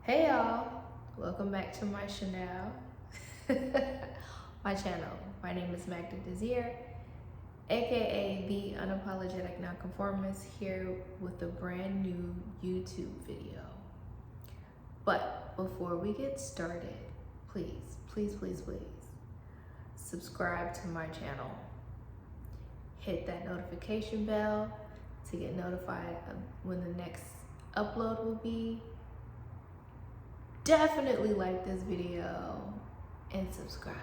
Hey y'all, welcome back to my channel. My channel. My name is Magda Desir, aka the Unapologetic Nonconformist, here with a brand new YouTube video. But before we get started, please subscribe to my channel. Hit that notification bell to get notified of when the next upload will be. Definitely like this video and subscribe.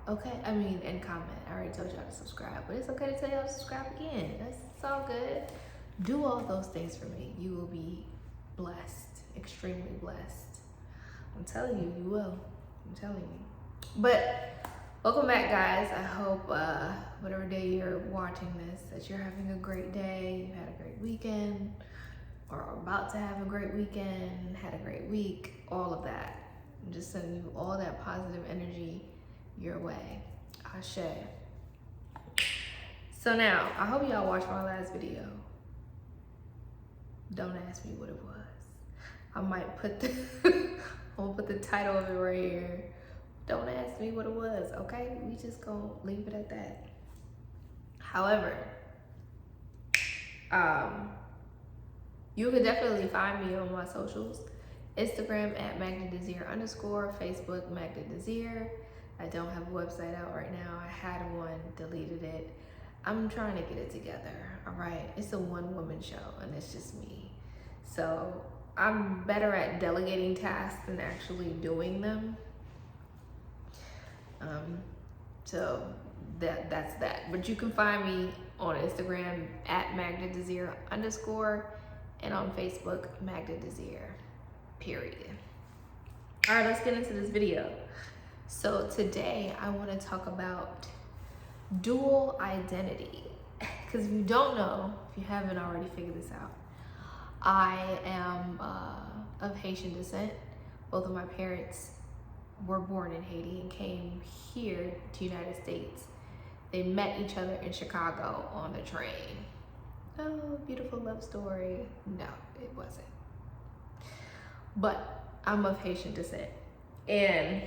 Okay, and comment. I already told y'all to subscribe, but it's okay to tell y'all to subscribe again. It's all good. Do all those things for me. You will be blessed, extremely blessed. I'm telling you, you will. I'm telling you. But welcome back, guys. I hope whatever day you're watching this, that you're having a great day. You had a great weekend, or are about to have a great weekend, had a great week, all of that. I'm just sending you all that positive energy your way. Ashe. So now, I hope y'all watched my last video. Don't ask me what it was. I might put the I'll put the title of it right here. Don't ask me what it was, okay? We just gonna leave it at that. However, you can definitely find me on my socials. Instagram at Magda Desir _, Facebook Magda Desir. I don't have a website out right now. I had one, deleted it. I'm trying to get it together, all right? It's a one-woman show and it's just me. So I'm better at delegating tasks than actually doing them. So that's that. But you can find me on Instagram at Magda Desir _ and on Facebook, Magda Desir, period. All right, let's get into this video. So today I want to talk about dual identity. Because if you don't know, if you haven't already figured this out, I am of Haitian descent. Both of my parents were born in Haiti and came here to the United States. They met each other in Chicago on the train. Oh, beautiful love story. No, it wasn't. But I'm of Haitian descent. And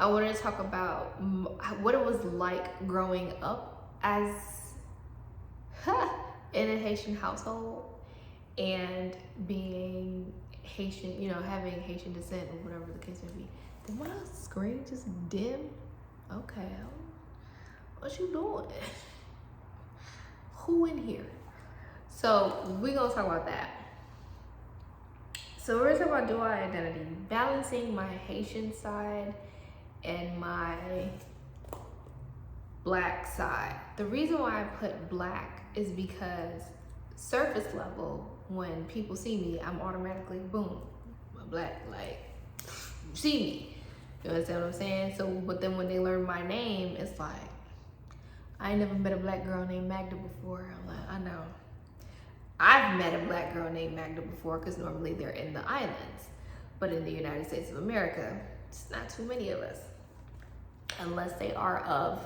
I wanted to talk about what it was like growing up as in a Haitian household and being Haitian, having Haitian descent or whatever the case may be. Did my screen just dim? Okay, what you doing? Who in here? So we're gonna talk about that. So we're gonna talk about dual identity, balancing my Haitian side and my Black side. The reason why I put Black is because surface level, when people see me, I'm automatically, boom, I'm Black, like, you see me. You understand what I'm saying? So, but then when they learn my name, it's like, I ain't never met a Black girl named Magda before. I'm like, I know. I've met a Black girl named Magda before because normally they're in the islands. But in the United States of America, it's not too many of us. Unless they are of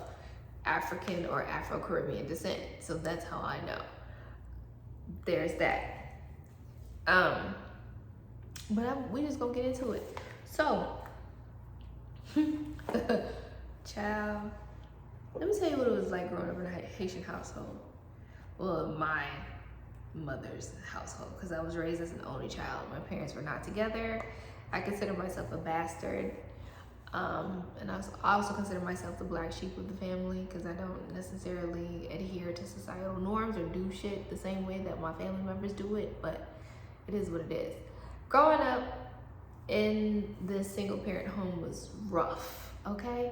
African or Afro-Caribbean descent. So that's how I know. There's that. We just gonna get into it. So, child, let me tell you what it was like growing up in a Haitian household. Well, my mother's household, because I was raised as an only child. My parents were not together. I consider myself a bastard. And I also consider myself the black sheep of the family because I don't necessarily adhere to societal norms or do shit the same way that my family members do it, but it is what it is. Growing up in this single parent home was rough, okay?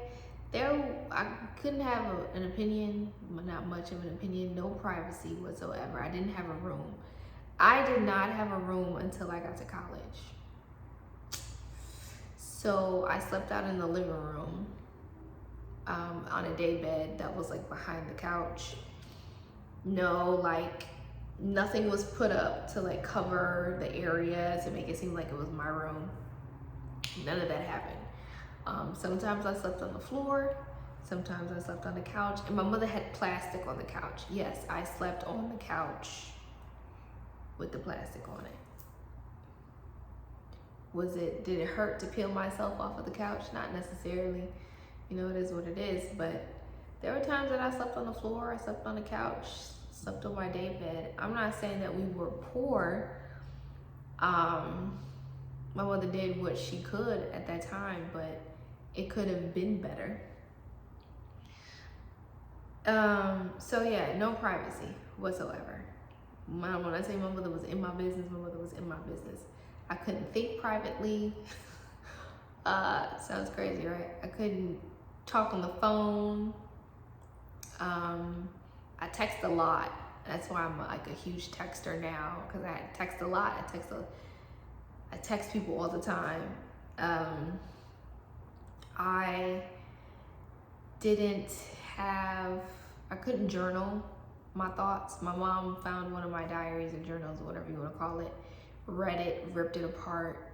I couldn't have an opinion, not much of an opinion, no privacy whatsoever. I didn't have a room. I did not have a room until I got to college. So I slept out in the living room on a day bed that was like behind the couch. No, like nothing was put up to like cover the area to make it seem like it was my room. None of that happened. Sometimes I slept on the floor, sometimes I slept on the couch, and my mother had plastic on the couch. Yes, I slept on the couch with the plastic on it. did it hurt to peel myself off of the couch? Not necessarily. You know, it is what it is. But there were times that I slept on the floor, I slept on the couch, slept on my day bed. I'm not saying that we were poor. My mother did what she could at that time, but it could have been better. So yeah, no privacy whatsoever. When I say my mother was in my business, my mother was in my business. I couldn't think privately. Sounds crazy, right? I couldn't talk on the phone. I text a lot. That's why I'm like a huge texter now, because I text a lot. I text people all the time. I couldn't journal my thoughts. My mom found one of my diaries or journals, whatever you want to call it, read it, ripped it apart,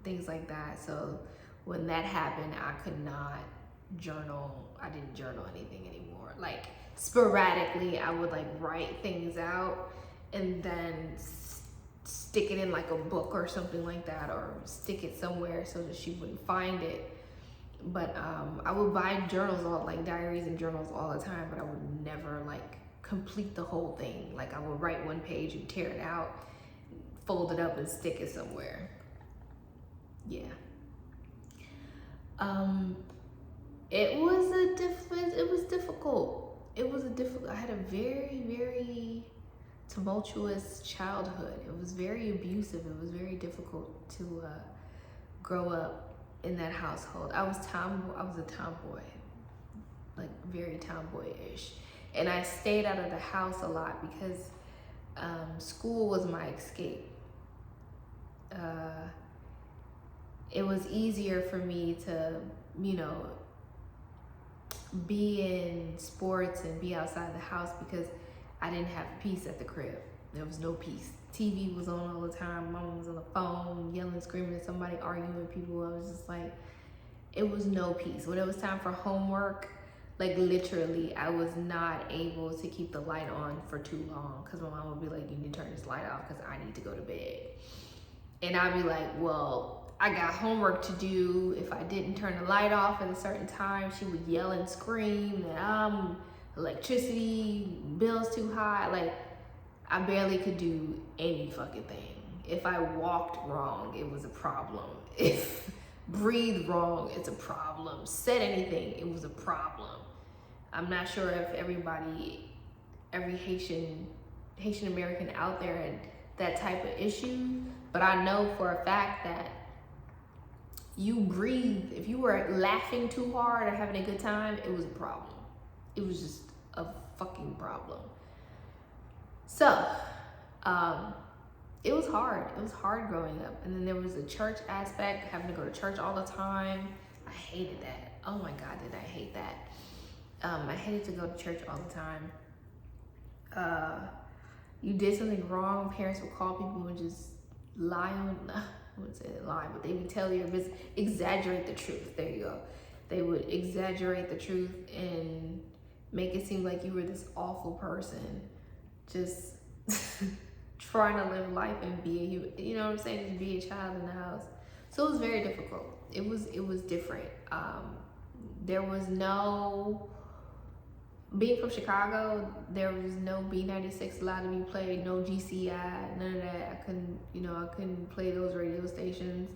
things like that. So when that happened, I could not journal. I didn't journal anything anymore. Like sporadically, I would like write things out and then stick it in like a book or something like that, or stick it somewhere so that she wouldn't find it. But I would buy journals, like diaries and journals all the time, but I would never like complete the whole thing. Like I would write one page and tear it out, fold it up and stick it somewhere. Yeah. It was difficult. I had a very, very tumultuous childhood. It was very abusive. It was very difficult to grow up in that household. I was a tomboy, like very tomboyish. And I stayed out of the house a lot because school was my escape. It was easier for me to, be in sports and be outside the house because I didn't have peace at the crib. There was no peace. TV was on all the time. Mom was on the phone, yelling, screaming at somebody, arguing with people. I was just like, it was no peace. When it was time for homework, like literally, I was not able to keep the light on for too long because my mom would be like, you need to turn this light off because I need to go to bed. And I'd be like, well, I got homework to do. If I didn't turn the light off at a certain time, she would yell and scream that electricity bill's too high. Like, I barely could do any fucking thing. If I walked wrong, it was a problem. If breathed wrong, it's a problem. Said anything, it was a problem. I'm not sure if every Haitian-American out there had that type of issue, but I know for a fact that you breathe, if you were laughing too hard or having a good time, it was a problem. It was just a fucking problem. So, it was hard. It was hard growing up. And then there was a church aspect, having to go to church all the time. I hated that. Oh my God, did I hate that. I hated to go to church all the time. You did something wrong, parents would call people and just lie on, I wouldn't say lie, but they would tell you your business, exaggerate the truth. There you go. They would exaggerate the truth and make it seem like you were this awful person, just trying to live life and be a human, you know what I'm saying? Just be a child in the house. So it was very difficult. It was different. There was no, being from Chicago, there was no B96 allowed to be played, no GCI, none of that. I couldn't play those radio stations.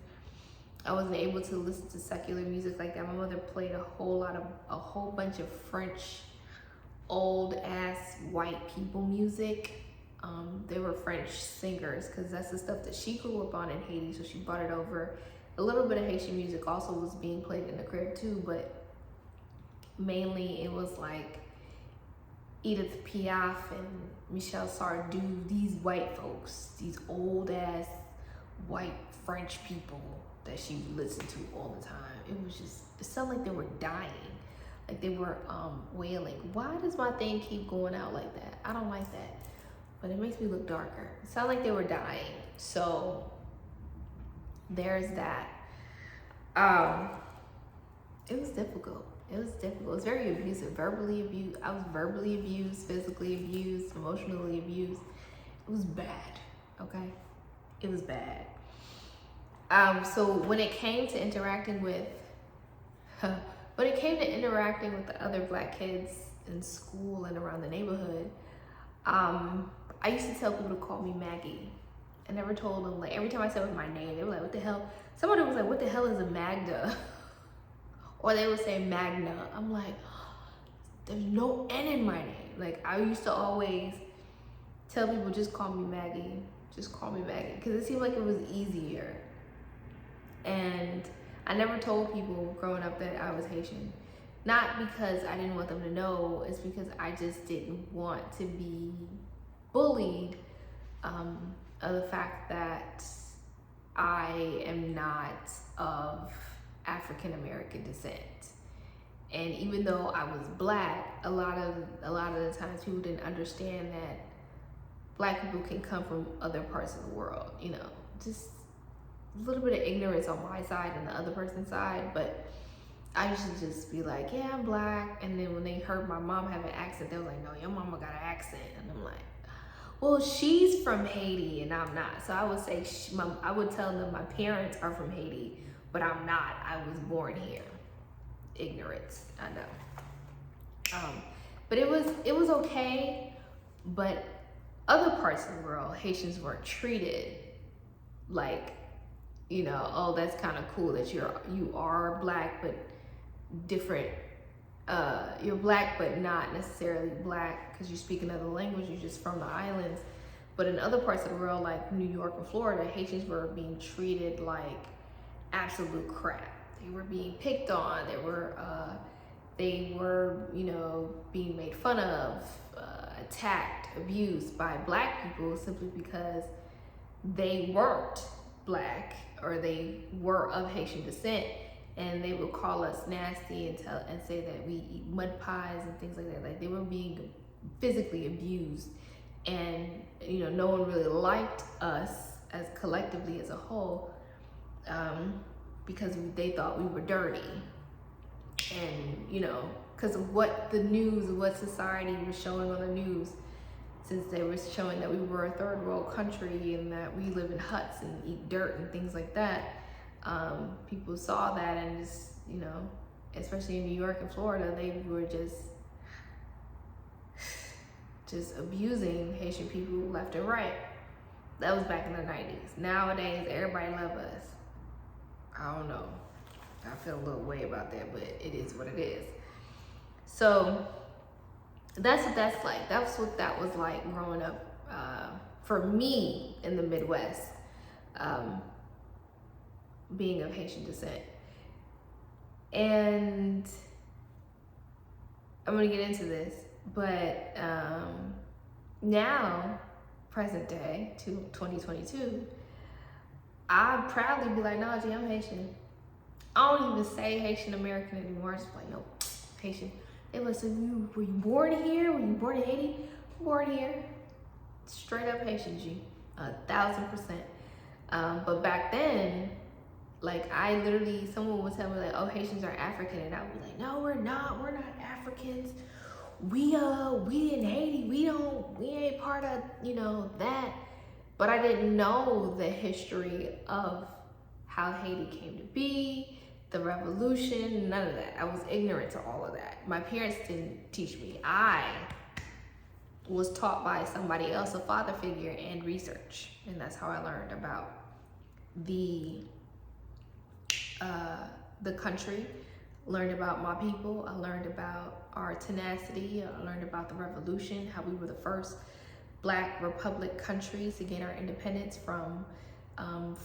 I wasn't able to listen to secular music like that. My mother played a whole bunch of French, old ass white people music. They were French singers because that's the stuff that she grew up on in Haiti, so she brought it over. A little bit of Haitian music also was being played in the crib too, but mainly it was like Edith Piaf and Michel Sardou, these white folks, these old ass white French people that she listened to all the time. It sounded like they were dying, like they were wailing. Why does my thing keep going out like that? I don't like that, but it makes me look darker. It sounded like they were dying. So there's that. It was difficult. It was difficult. It was very abusive. Verbally abused. I was verbally abused, physically abused, emotionally abused. It was bad. Okay? It was bad. So when it came to interacting with the other Black kids in school and around the neighborhood, I used to tell people to call me Maggie. I never told them, like, every time I said with my name, they were like, what the hell? Somebody was like, what the hell is a Magda? Or they would say Magna. I'm like, there's no N in my name. Like, I used to always tell people, just call me Maggie. Just call me Maggie. Because it seemed like it was easier. And I never told people growing up that I was Haitian. Not because I didn't want them to know. It's because I just didn't want to be bullied of the fact that I am not of African-American descent. And even though I was Black, a lot of the times people didn't understand that Black people can come from other parts of the world, you know, just a little bit of ignorance on my side and the other person's side. But I used to just be like, yeah, I'm Black. And then when they heard my mom have an accent, they were like, no, your mama got an accent. And I'm like, well, she's from Haiti and I'm not. So I would say, I would tell them my parents are from Haiti, but I'm not. I was born here. Ignorance, I know. But it was okay. But other parts of the world, Haitians weren't treated like, you know, oh, that's kind of cool that you are Black, but different. You're Black, but not necessarily Black because you speak another language. You're just from the islands. But in other parts of the world, like New York and Florida, Haitians were being treated like absolute crap. They were being picked on. They were, you know, being made fun of, attacked, abused by Black people simply because they weren't Black or they were of Haitian descent, and they would call us nasty and say that we eat mud pies and things like that. Like, they were being physically abused, and you know, no one really liked us as collectively as a whole, because they thought we were dirty, and you know, because of what the news, what society was showing on the news, since they were showing that we were a third world country and that we live in huts and eat dirt and things like that. People saw that and just, you know, especially in New York and Florida, they were just abusing Haitian people left and right. That was back in the 90s. Nowadays, everybody loves us. I don't know. I feel a little way about that, but it is what it is. So that's what that's like. That's what that was like growing up for me in the Midwest, being of Haitian descent. And I'm gonna get into this, but now, present day, 2022, I proudly be like, nah, G, I'm Haitian. I don't even say Haitian-American anymore. I just be like, no, Haitian. They listen, were you born here? Were you born in Haiti? Born here. Straight up Haitian, G. 1,000%. But back then, like, I literally, someone would tell me like, oh, Haitians are African. And I would be like, no, we're not. We're not Africans. We in Haiti, we ain't part of, you know, that. But I didn't know the history of how Haiti came to be, the revolution, none of that. I was ignorant to all of that. My parents didn't teach me. I was taught by somebody else, a father figure, and research. And that's how I learned about the country, learned about my people. I learned about our tenacity. I learned about the revolution, how we were the first Black republic countries to gain our independence from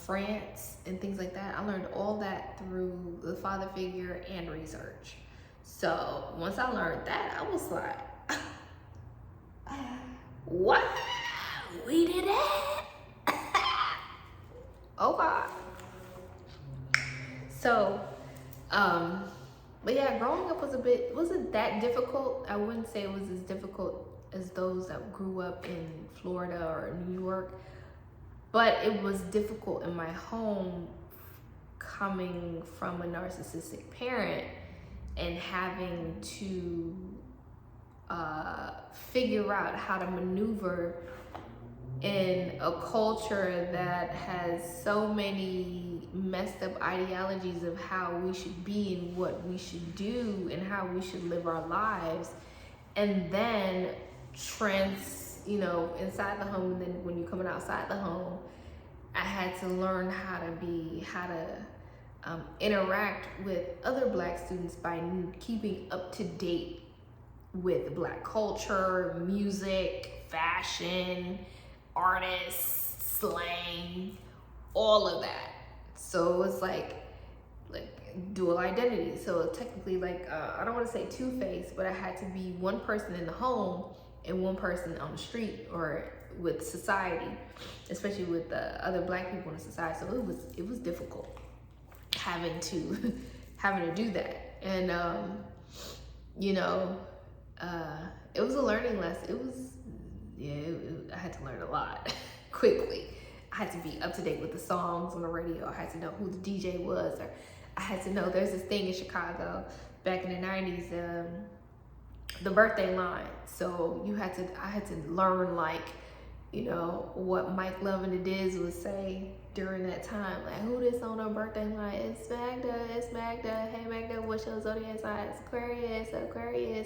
France and things like that. I learned all that through the father figure and research. So once I learned that, I was like, what? We did it? Oh God. So, but yeah, growing up wasn't that difficult. I wouldn't say it was as difficult as those that grew up in Florida or New York. But it was difficult in my home, coming from a narcissistic parent and having to figure out how to maneuver in a culture that has so many messed up ideologies of how we should be and what we should do and how we should live our lives, and then inside the home, and then when you're coming outside the home, I had to learn how to interact with other Black students by keeping up to date with Black culture, music, fashion, artists, slang, all of that. So it's like dual identity. So technically, I don't want to say two-faced, but I had to be one person in the home and one person on the street or with society, especially with the other Black people in society. So it was difficult having to do that. And it was a learning lesson. I had to learn a lot quickly. I had to be up to date with the songs on the radio. I had to know who the DJ was, or I had to know there's this thing in Chicago back in the 90s, the birthday line. So I had to learn what Mike Love and the Diz would say during that time. Like, who this on her birthday line? It's Magda. Hey Magda, what's your zodiac sign? It's Aquarius.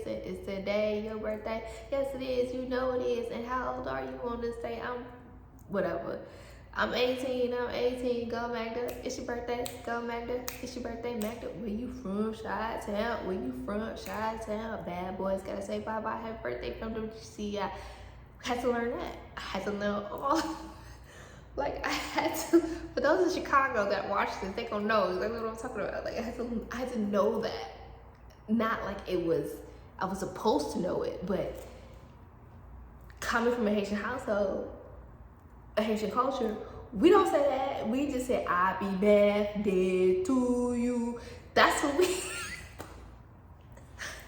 It's today your birthday. Yes it is, you know it is. And how old are you on this day? I'm 18, go Magda, it's your birthday, go Magda, it's your birthday, Magda, where you from, Chi-Town, bad boys gotta say bye-bye, happy birthday, from WC. I had to learn that. I had to know all, I had to, for those in Chicago that watch this, they gonna know exactly what I'm talking about. I had to know that. Not like I was supposed to know it, but coming from a Haitian household, a Haitian culture, we don't say that. We just say happy birthday to you. That's what we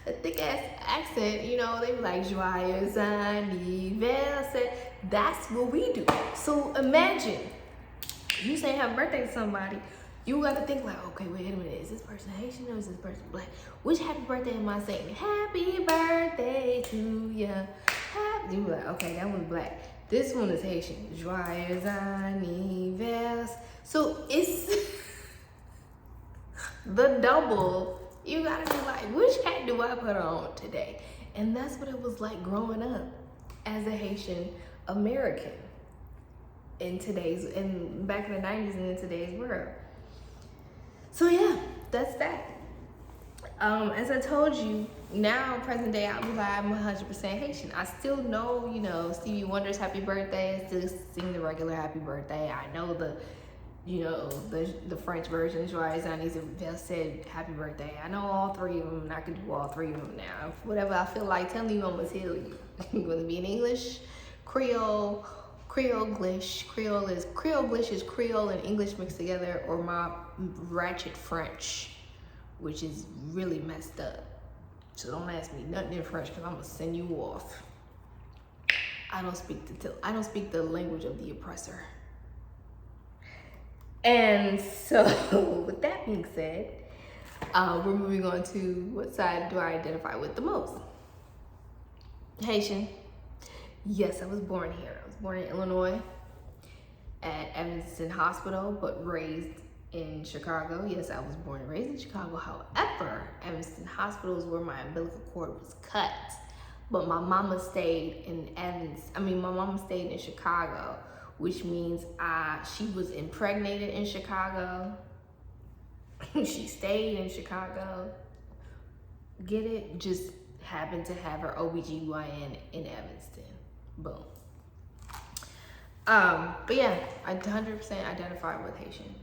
a thick ass accent, they be like joyeux anniversaire. That's what we do. So imagine you saying happy birthday to somebody, you got to think okay, wait a minute, is this person Haitian or is this person Black? Which happy birthday am I saying? Happy birthday to ya. You be like, okay, that one's Black. This one is Haitian. Joyeux anniversaire. So it's the double. You gotta be like, which hat do I put on today? And that's what it was like growing up as a Haitian American in back in the 90s and in today's world. So yeah, that's that. As I told you, now present day, I'm 100% Haitian. I still know, Stevie Wonder's happy birthday. I still sing the regular happy birthday. I know the French version, Joyeux Anniversaire, said happy birthday. I know all three of them, and I can do all three of them now. Whatever I feel like telling you, I'm gonna tell you. Whether it be in English, Creole, Creole-Glish. Creole-Glish is Creole and English mixed together, or my ratchet French, which is really messed up. So don't ask me nothing in French, because I'm gonna send you off. I don't speak the language of the oppressor. And so, with that being said, we're moving on to what side do I identify with the most? Haitian. Yes, I was born here. I was born in Illinois at Evanston Hospital, but raised in Chicago. Yes, I was born and raised in Chicago. However, Evanston Hospital is where my umbilical cord was cut. But my mama stayed in Chicago, which means she was impregnated in Chicago. She stayed in Chicago. Get it? Just happened to have her OBGYN in Evanston. Boom. But yeah, I 100% identify with Haitian.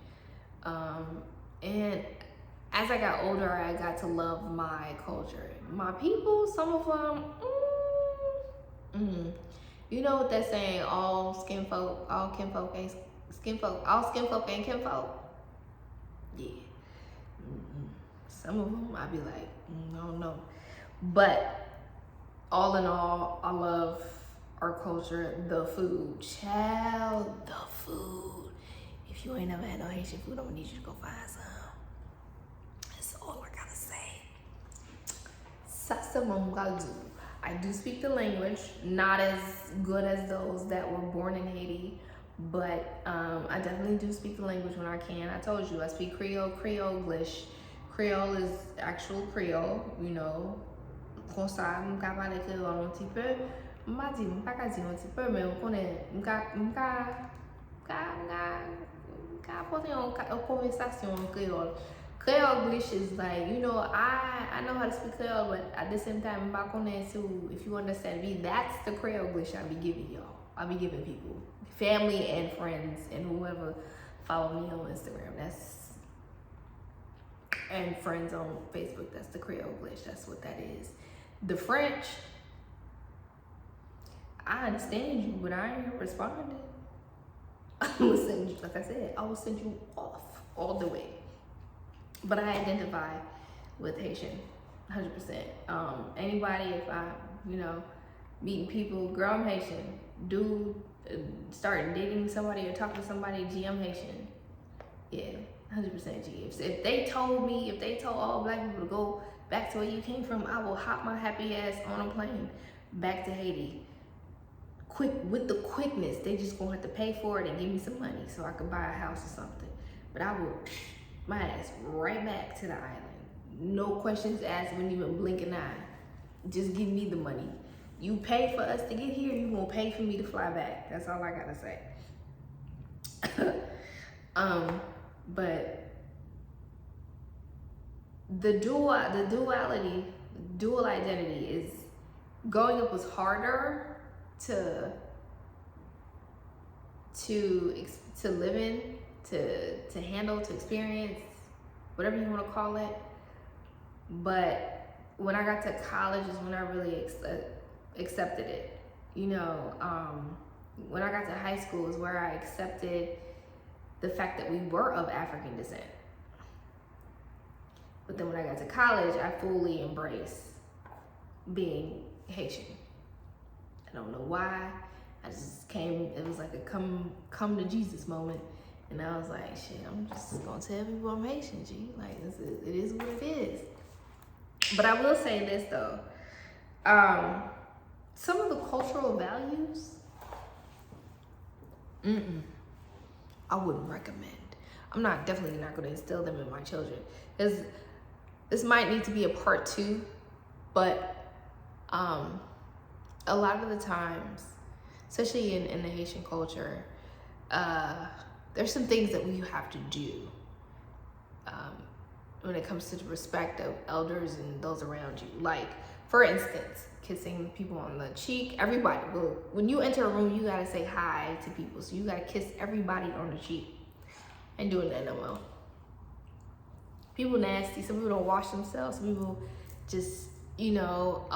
And as I got older, I got to love my culture. My people, some of them, you know what they're saying, all skin folk ain't kinfolk. Yeah. Some of them, I'd be like, I don't know. But all in all, I love our culture, the food. Child, the food. If you ain't never had no Haitian food, I'm gonna need you to go find some. That's all I gotta say. Sasa mamgaldu. I I do speak the language, not as good as those that were born in Haiti, but I definitely do speak the language when I can. I told you I speak Creole, Creole-English. Creole is actual Creole, you know. Comme ça, je peux parler créole un petit peu. Je ne dis pas un petit peu, mais je connais, je peux porter une conversation en créole. Creole English is like, you know, I know how to speak Creole, but at the same time, if you understand me, that's the Creole English I be giving y'all. I be giving people, family and friends, and whoever follow me on Instagram. And friends on Facebook. That's the Creole English. That's what that is. The French, I understand you, but I ain't responding. I will send you, like I said, I will send you off all the way. But I identify with Haitian, 100%. Anybody, if I, you know, meeting people, girl, I'm Haitian. Start dating somebody or talking to somebody, G, I'm Haitian. Yeah, 100% G. If they told all black people to go back to where you came from, I will hop my happy ass on a plane back to Haiti. With the quickness, they just gonna have to pay for it and give me some money so I could buy a house or something. But I will my ass right back to the island. No questions asked, wouldn't even blink an eye. Just give me the money. You pay for us to get here, you gonna pay for me to fly back. That's all I gotta say. But the dual identity is, growing up was harder to live in, to handle, to experience, whatever you want to call it. But when I got to college is when I really accepted it. You know, when I got to high school is where I accepted the fact that we were of African descent. But then when I got to college, I fully embraced being Haitian. I don't know why. I just came, it was like a come to Jesus moment. And I was like, shit, I'm just gonna tell people I'm Haitian, G. Like, it is what it is. But I will say this though. Some of the cultural values, I wouldn't recommend. I'm definitely not gonna instill them in my children. Because this might need to be a part 2, but a lot of the times, especially in the Haitian culture, there's some things that we have to do when it comes to the respect of elders and those around you. Like, for instance, kissing people on the cheek. Everybody, when you enter a room, you gotta say hi to people. So you gotta kiss everybody on the cheek. Ain't doing that no more. People nasty. Some people don't wash themselves. Some people just, you know,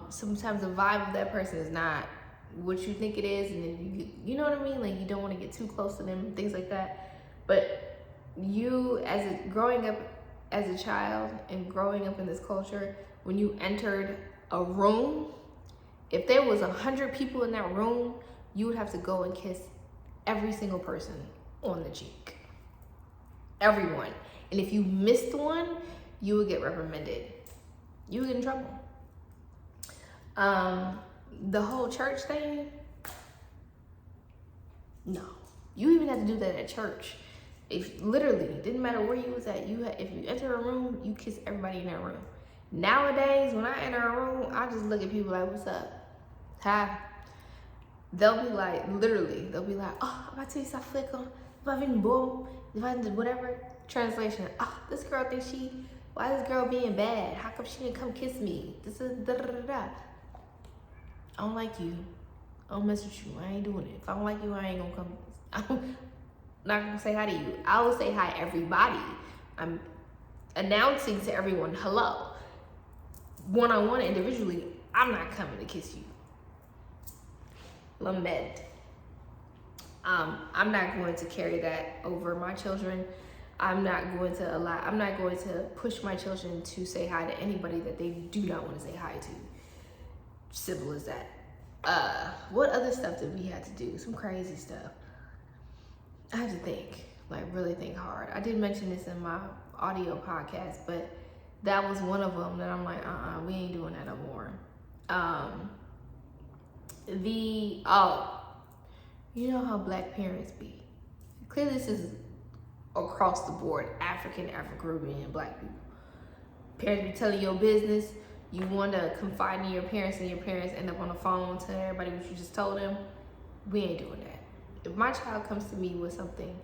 sometimes the vibe of that person is not what you think it is, and then you know what I mean? Like, you don't want to get too close to them, things like that. But you, growing up as a child and growing up in this culture, when you entered a room, if there was 100 people in that room, you would have to go and kiss every single person on the cheek. Everyone. And if you missed one, you would get reprimanded. You would get in trouble. The whole church thing, no. You even had to do that at church. If literally, it didn't matter where you was at, if you enter a room, you kiss everybody in that room. Nowadays, when I enter a room, I just look at people like, what's up? Hi. They'll be like, literally, oh, I'm about to say flick on, boom, whatever. Translation, this girl thinks why this girl being bad? How come she didn't come kiss me? This is da-da-da-da. I don't like you. I don't mess with you. I ain't doing it. If I don't like you, I ain't gonna come. I'm not gonna say hi to you. I will say hi to everybody. I'm announcing to everyone, hello. One-on-one, individually, I'm not coming to kiss you. Lamed. I'm not going to carry that over my children. I'm not going to push my children to say hi to anybody that they do not want to say hi to. Simple as that. What other stuff did we have to do? Some crazy stuff. I have to think, like really think hard. I did mention this in my audio podcast, but that was one of them that I'm like, we ain't doing that no more. You know how black parents be. Clearly this is across the board, Afro-Caribbean, black people. Parents be telling your business, you want to confide in your parents, and your parents end up on the phone telling everybody what you just told them. We ain't doing that. If my child comes to me with something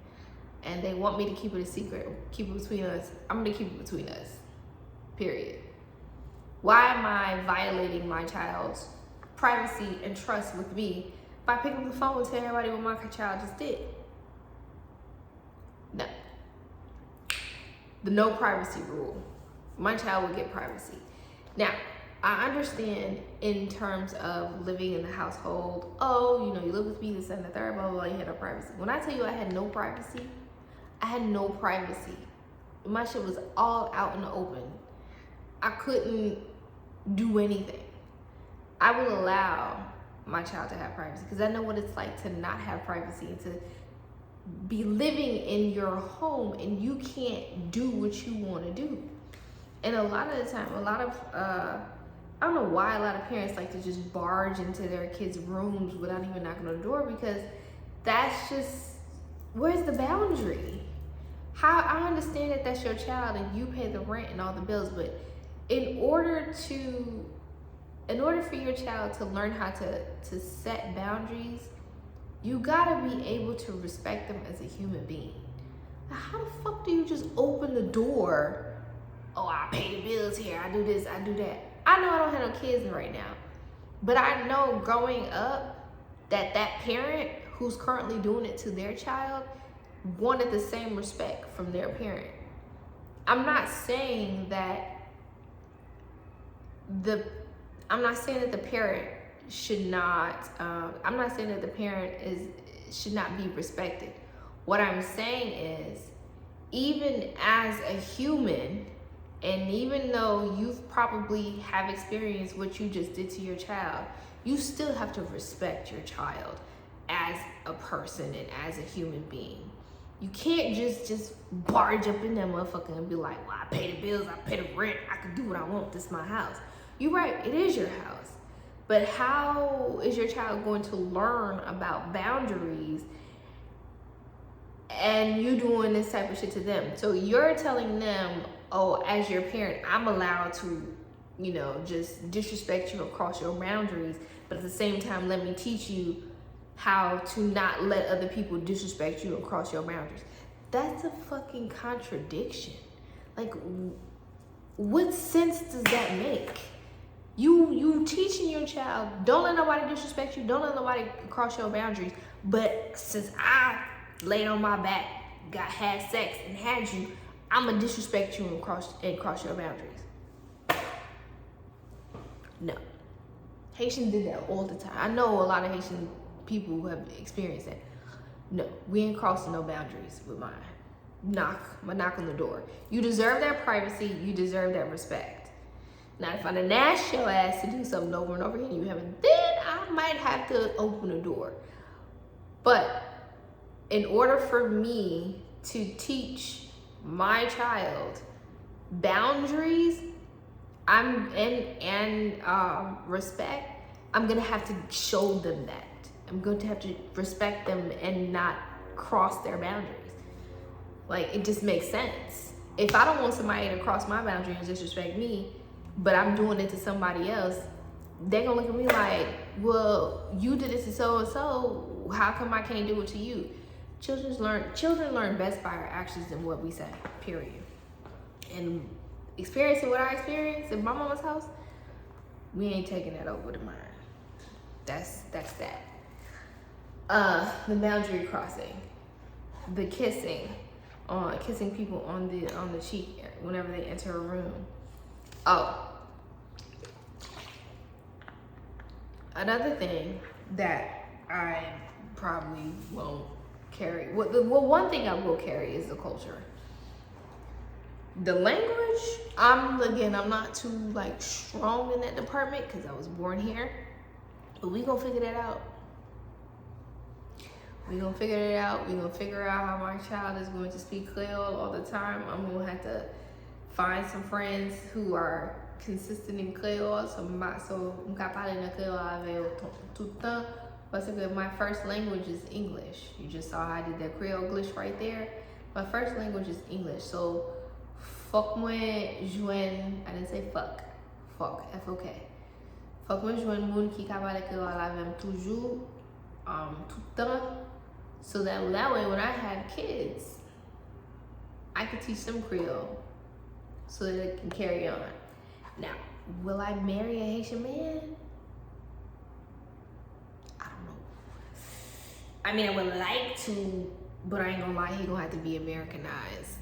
and they want me to keep it a secret, keep it between us, I'm gonna keep it between us, period. Why am I violating my child's privacy and trust with me by picking up the phone and telling everybody what my child just did? No. The no privacy rule. My child will get privacy. Now, I understand in terms of living in the household, you live with me, this and the third, blah, blah, blah, you had no privacy. When I tell you I had no privacy, I had no privacy. My shit was all out in the open. I couldn't do anything. I will allow my child to have privacy because I know what it's like to not have privacy and to be living in your home and you can't do what you want to do. And a lot of the time, I don't know why a lot of parents like to just barge into their kids' rooms without even knocking on the door, because that's just, where's the boundary? I understand that that's your child and you pay the rent and all the bills, but in order for your child to learn how to set boundaries, you gotta be able to respect them as a human being. Now, how the fuck do you just open the door? Oh, I pay the bills here, I do this, I do that. I know I don't have no kids right now, but I know growing up that parent who's currently doing it to their child wanted the same respect from their parent. I'm not saying that the parent should not, I'm not saying that the parent should not be respected. What I'm saying is, even as a human, and even though you've probably have experienced what you just did to your child, you still have to respect your child as a person and as a human being. You can't just barge up in that motherfucker and be like, well, I pay the bills, I pay the rent, I can do what I want, this is my house. You're right, it is your house. But how is your child going to learn about boundaries and you doing this type of shit to them? So you're telling them, oh, as your parent, I'm allowed to, just disrespect you or cross your boundaries, but at the same time, let me teach you how to not let other people disrespect you and cross your boundaries. That's a fucking contradiction. Like, what sense does that make? You teaching your child, don't let nobody disrespect you, don't let nobody cross your boundaries, but since I laid on my back, had sex and had you, I'm gonna disrespect you and cross your boundaries. No. Haitians did that all the time. I know a lot of Haitian people who have experienced that. No, we ain't crossing no boundaries with mine. Knock on the door. You deserve that privacy, you deserve that respect. Now, if I done asked your ass to do something over and over again, you haven't, then I might have to open the door. But in order for me to teach my child boundaries and respect, I'm gonna have to show them that. I'm going to have to respect them and not cross their boundaries. Like, it just makes sense. If I don't want somebody to cross my boundary and disrespect me, but I'm doing it to somebody else, they're gonna look at me like, well, you did it to so-and-so, how come I can't do it to you? Children learn best by our actions than what we say, period. And experiencing what I experienced in my mama's house, we ain't taking that over to mine. That's that. The boundary crossing, the kissing people on the cheek whenever they enter a room. Oh, another thing that I probably won't carry. Well, one thing I will carry is the culture. The language, I'm not too strong in that department because I was born here. But we gonna figure that out. We're gonna figure out how my child is going to speak Creole all the time. I'm gonna have to find some friends who are consistent in créole, so m'ka parler dans créole avec tout le temps, parce que my first language is English. You just saw how I did that Creole glitch right there. My first language is English, so fuck moi joine, I didn't say fuck, F-O-K. Fuck moi joine moun qui ka parler créole avec toujours, tout le temps, so that way when I had kids, I could teach them Creole so that it can carry on. Now, will I marry a Haitian man? I don't know. I mean, I would like to, but I ain't gonna lie, he gonna have to be Americanized.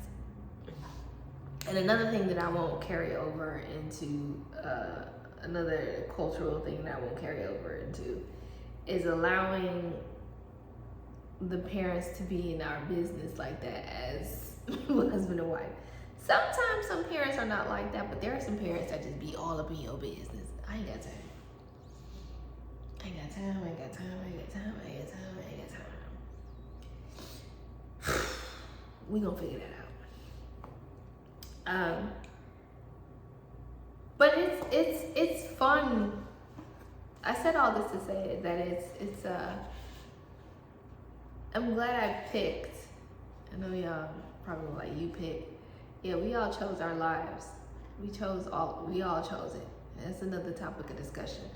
And another thing that I won't carry over into, another cultural thing that I won't carry over into is allowing the parents to be in our business like that as husband and wife. Sometimes some parents are not like that, but there are some parents that just be all up in your business. I ain't got time. We gonna figure that out. But it's fun. I said all this to say that it's I'm glad I picked. I know y'all probably like, you picked. Yeah, we all chose our lives. We all chose it. That's another topic of discussion.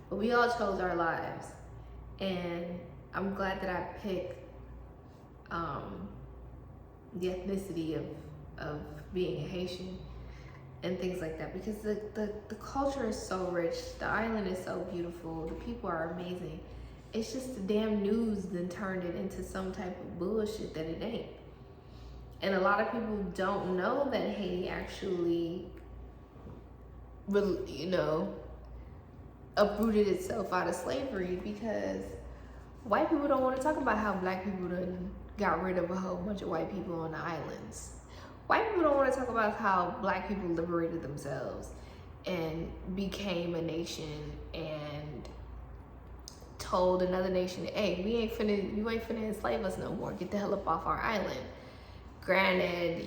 But we all chose our lives. And I'm glad that I picked the ethnicity of being a Haitian and things like that, because the culture is so rich, the island is so beautiful, the people are amazing. It's just the damn news then turned it into some type of bullshit that it ain't. And a lot of people don't know that Haiti actually, uprooted itself out of slavery, because white people don't want to talk about how black people done got rid of a whole bunch of white people on the islands. White people don't want to talk about how black people liberated themselves and became a nation and told another nation, hey, you ain't finna enslave us no more. Get the hell up off our island. Granted,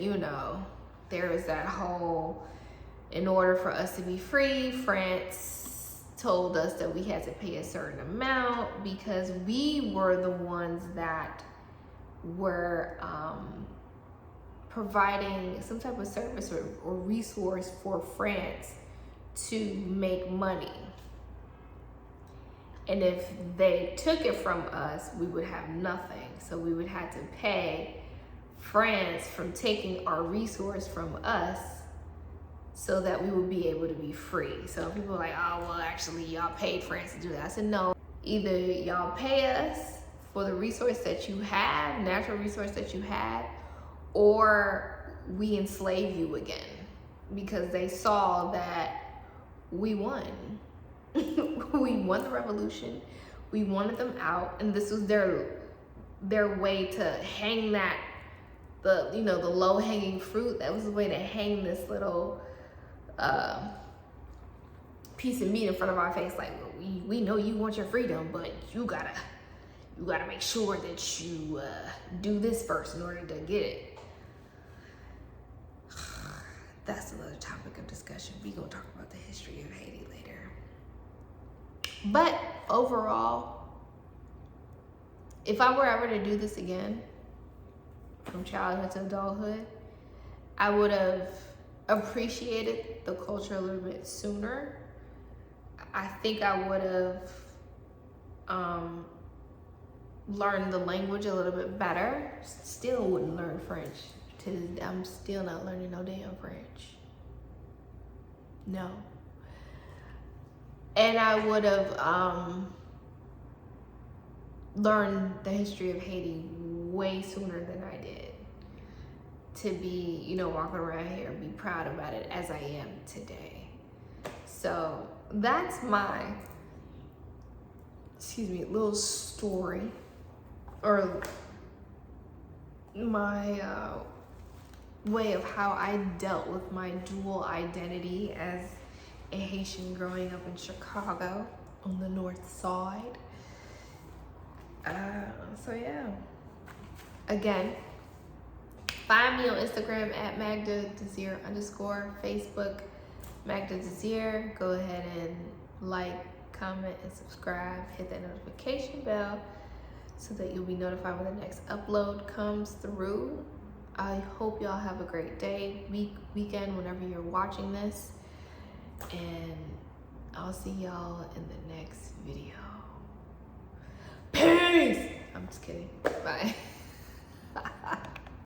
there was that whole, in order for us to be free, France told us that we had to pay a certain amount because we were the ones that were providing some type of service or resource for France to make money. And if they took it from us, we would have nothing. So we would have to pay France from taking our resource from us so that we would be able to be free. So people are like, oh, well, actually, y'all paid France to do that. I said, no, either y'all pay us for the resource that you have, natural resource that you had, or we enslave you again, because they saw that we won. We won the revolution. We wanted them out, and this was their way to hang that, the low-hanging fruit. That was the way to hang this little piece of meat in front of our face. Like, well, we know you want your freedom, but you gotta make sure that you do this first in order to get it. That's another topic of discussion. We gonna talk about the history of Haiti later. But overall, if I were ever to do this again, from childhood to adulthood, I would have appreciated the culture a little bit sooner. I think I would have learned the language a little bit better. Still wouldn't learn French. I'm still not learning no damn French. No. And I would have learned the history of Haiti way sooner than I did. To be, walking around here and be proud about it as I am today. So that's my, little story, or my way of how I dealt with my dual identity as a Haitian growing up in Chicago on the north side. So yeah. Again, find me on Instagram at Magda, Desir _, Facebook, Magda Desir. Go ahead and like, comment, and subscribe. Hit that notification bell so that you'll be notified when the next upload comes through. I hope y'all have a great day, weekend, whenever you're watching this. And I'll see y'all in the next video. Peace! I'm just kidding. Bye.